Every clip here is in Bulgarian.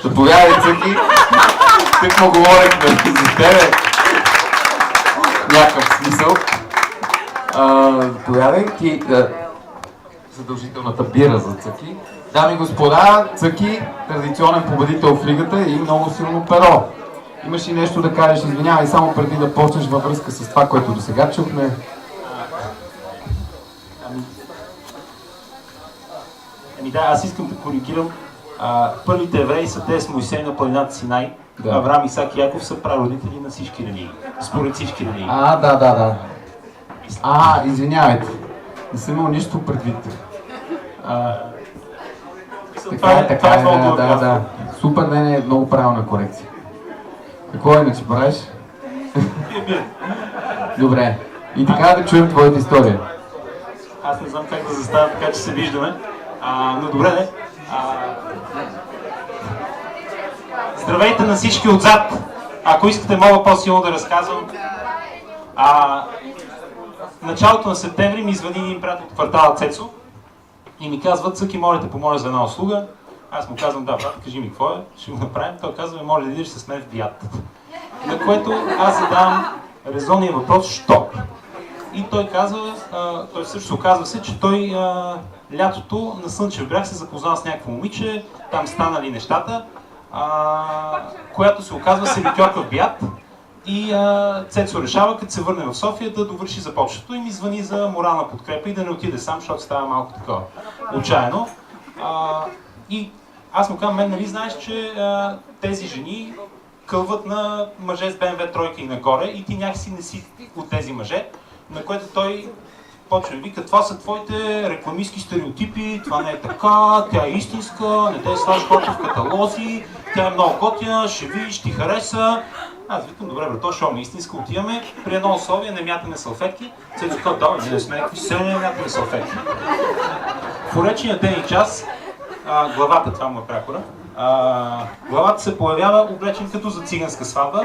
Заповядай, Цъки. Тък му говорихме за тебе. Някакъв смисъл. Заповядай ти задължителната бира за Цъки. Дами и господа, Цъки, традиционен победител в лигата и много силно перо. Имаш ли нещо да кажеш? Извинявай, само преди да почнеш във връзка с това, което до сега чухме. Да, аз искам да коригирам. Първите евреи са те с Мойсей на планината Синай. Да. Авраам, Исак и Яков са прародители на всички религии. Според всички религии. Да. Извинявайте. Не съм имал нищо предвид. Така е, да. Супер, не е много правилна корекция. Какво иначе правиш? Добре. И така да чуем твоята история. Аз не знам как да заставя, така че се виждаме. Но добре, не. Здравейте на всички отзад! Ако искате, мога по-силно да разказвам. В началото на септември ми звъни един приятел от квартала Цецо и ми казва: Цъки, моля те помоля за една услуга. Аз му казвам: да, брат, кажи ми какво е, ще го направим. Той казва: моля да идеш с мен в Бият. На което аз задавам резонния въпрос: що? И той казва, той също оказва се, че той лятото на Слънчев бряг се запознал с някакво момиче, там станали нещата, която се оказва сервитьорка в Бият. И Цецо решава, като се върне в София, да довърши започнато и ми звъни за морална подкрепа и да не отиде сам, защото става малко такова отчаяно. И аз му казвам: мен нали знаеш, че тези жени кълват на мъже с БМВ тройка и нагоре и ти някакси не си от тези мъже, на което той почва и вика: това са твоите рекламистски стереотипи, това не е така, тя е истинска, не те слагаш хората в каталози, тя е много готина, ще видиш, ти хареса. Аз викам: добре, брато, шо ми истинска, отиваме при едно условие, не мятаме салфетки. Цецо казва: да, ние сме някакви селени, не мятаме салфетки. В уречения ден и час, главата, това му е прякора, главата се появява облечен като за циганска сватба.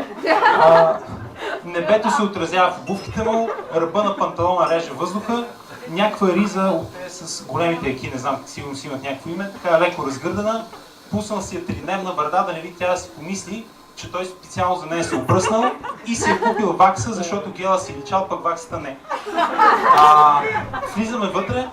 Небето се отразява в обувките му, ръба на панталона реже въздуха, някаква риза с големите еки, не знам, сигурно си имат някакво име, така е леко разгърдана, пуснал си е тридневна брада, да не би тя да си помисли, че той специално за нея се обръснал и си е купил вакса, защото гела си личал, пък ваксата не. Влизаме вътре,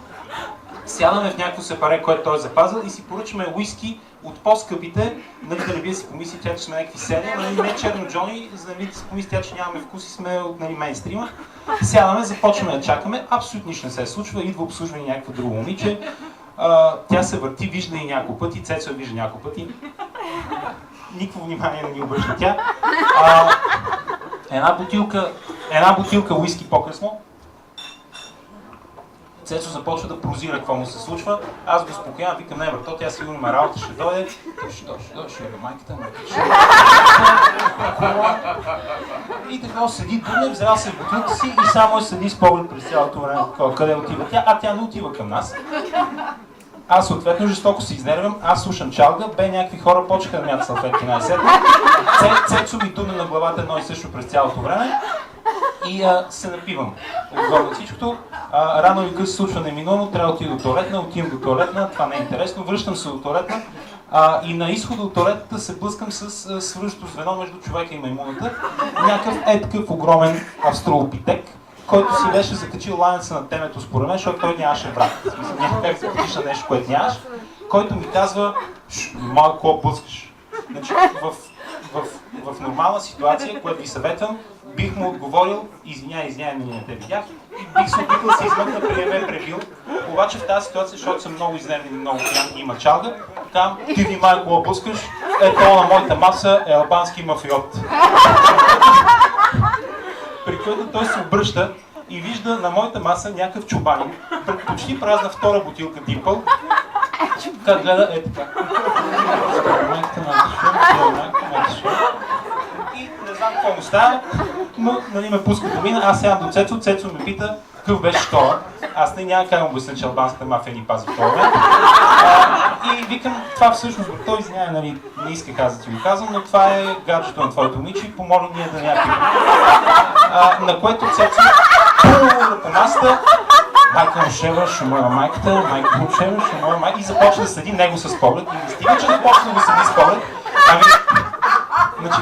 сядаме в някакво сепаре, което той е запазил и си поръчаме уиски от по-скъпите, нали, да не би да си помисли тя, че сме някакви сени, нали, не черно Джони, за да не би да си помисли тя, че нямаме вкус и сме от, нали, мейнстрима. Сядаме, започваме да чакаме, абсолютно нищо не се случва, идва обслужване някакво друго момиче, тя се върти, вижда и няколко пъти, Цецо я вижда няколко пъти. Никакво внимание не ни обръща тя. Една бутилка уиски по-късно, Цецо започва да прозира какво му се случва. Аз го успокоявам, викам: не, брато, тя сигурно има работа, ще дойде. Той ще дойде, ще яга майката ще и така седи тук, взела се в бутилка си и само седи с поглед през цялото време, къде отива тя, а тя не отива към нас. Аз съответно жестоко се изнервям, аз слушам чалга, някакви хора почнаха да мятат салфетки най-сетне. Цецо ми туне на главата едно и също през цялото време и се напивам. Отгоре на всичкото, рано или късно се случва неминуемо, трябва да отида до туалетна, отивам до туалетна, това не е интересно, връщам се до туалетна и на изхода от туалетната се блъскам с свършното звено между човека и маймуната. Някакъв такъв огромен австралопитек, който си беше закачил лайнеца на темето според мен, защото той нямаше брат. В смисъл, няма как да качиш на нещо, което нямаш, който ми казва: малко блъскаш. Значи, в нормална ситуация, което ви съветвам, бих му отговорил: извиняй, не те видях, и бих се опитал да се измъкна, приеме пребил. Обаче в тази ситуация, защото съм много изнервен и много пиян и има чалга, там: ти внимай, ако блъскаш, ето на моята маса е албански мафиот. При който той се обръща и вижда на моята маса някакъв чубанин, пред почти празна втора бутилка дипъл, как гледа така. И не знам какво му става, но нали, ме пуска да мина, аз сядам до Цецо, Цецо ме пита какъв беше школа. Аз няма как да му обясня, че албанската мафия ни пази в този момент. И викам: това всъщност, той извинява, нали, не исках аз да ти го казвам, но това е гаджето на твоето момиче, помоли ние да някакви. На което Цецо по масата: майка му шева, ще моя майката, майка му шева, ще моя майка, и започва да седи него с поглед. И не стига, че започва да го седи с поглед,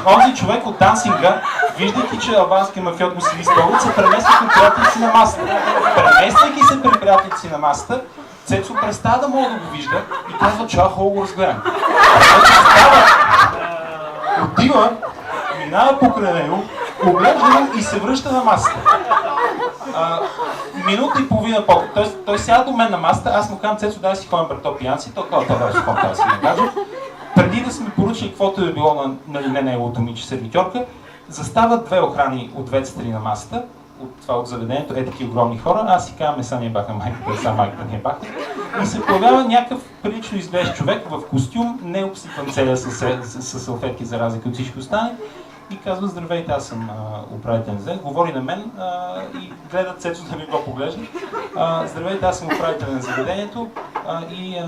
онзи човек от дансинга, виждайки, че албанския мафиот му седи столът, се премества към приятелите си на масата. Премествайки се при приятелите си на масата, Цецо престава да мога да го вижда и казва, че хубаво го разгледам. Отива, минава покрай него, оглежда и се връща на масата. Минута и половина по-късно. Той сяда до мен на масата, аз му казвам, Цецо, дай си ходим пред то пиянци, той казва, да си ходим, да си не кажа. Преди да сме поръчали каквото е било на не неговото момиче сервитьорка, застават две охрани от двете страни на масата, от заведението, таки огромни хора, аз си казвам, са ни баха майката, са майката ни баха. И се появява някакъв прилично изглеждащ човек в костюм, не обсипан целия с салфетки за разлика от всички останали. И казва, здравейте, аз съм управителен за говори на мен и гледа Цецо да ми го поглежда. Здравейте, аз съм управителен на заведението и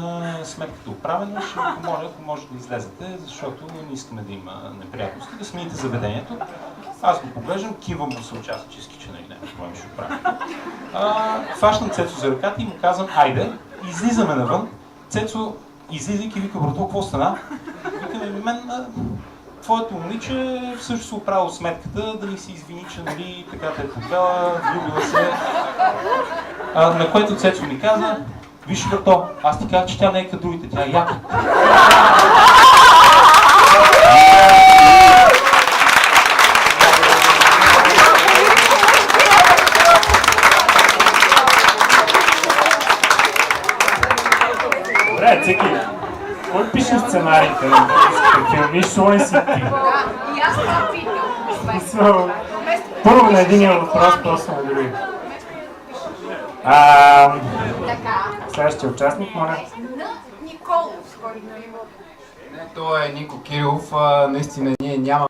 сметката оправена, ще ви помоля, ако може да излезете, защото не искаме да има неприятности, да смените заведението. Аз го поглеждам, кивам му съучастнически, че няма проблем, ще оправим. Фащам Цецо за ръката и му казвам, айде, излизаме навън. Цецо, излизайки, вика, брато, какво стана? Викаме, мен, твоето момиче също се оправило сметката, да ни се извини, че нали така те е подвела, влюбила се. На което Цецо ми каза, виж брато, аз ти казах, че тя не е като другите, тя е яка. Добре, Цеки, кой пише сценариите на българските филми? Шо ли си ти? И аз това питам. Първо на единия въпрос, после на другия. Така. Следващия участник, моля. На Николов. Не, той е Нико Кирилов. Наистина ние няма